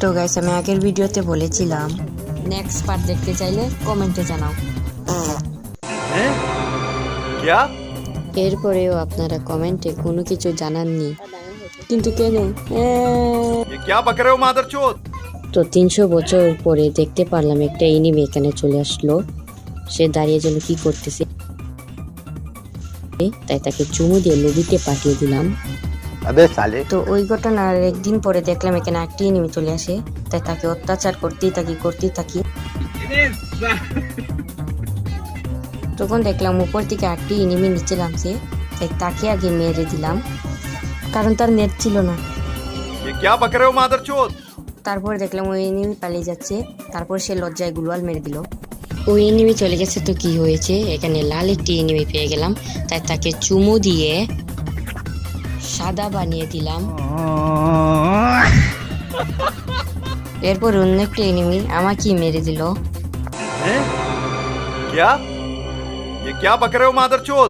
তো গাইস, আমি আগের ভিডিওতে বলেছিলাম নেক্সট পার্ট দেখতে চাইলে কমেন্টে জানাও। क्या এরপরেও আপনারা কমেন্টে কোনো কিছু জানাননি, কিন্তু কেন? ये क्या बक रहे हो मादरचोद তো 300 বছর পরে দেখতে পারলাম একটা এনিমে এখানে চলে আসলো। সে দাঁড়িয়ে যেন কি করতেছে, তাই তাকে চুমু দিয়ে লবিতে পাঠিয়ে দিলাম। अबे साले তো ওই ঘটনার একদিন পরে দেখলাম এখানে একটি এনিমি চলে আসে, তাই তাকে অত্যাচার করতেই থাকি। তখন দেখলাম উপর থেকে একটি এনিমি নিচে নামছে, তাই তাকে আগে মেরে দিলাম, কারণ তার নেট ছিল না। ये क्या बक रहे हो मादरचोद তারপর দেখলাম ওই এনিমি পালিয়ে যাচ্ছে, তারপর সে লজ্জায় গুলওয়াল মেরে দিল। ওই এনিমি চলে গেছে, তো কি হয়েছে, এখানে লাল একটি এনিমি পেয়ে গেলাম, তাই তাকে চুমু দিয়ে সাদা বানিয়ে দিলাম। এরপর অন্য একটি এনিমি আমাকে মেরে দিল। क्या ये क्या बक रहे हो मादरचोद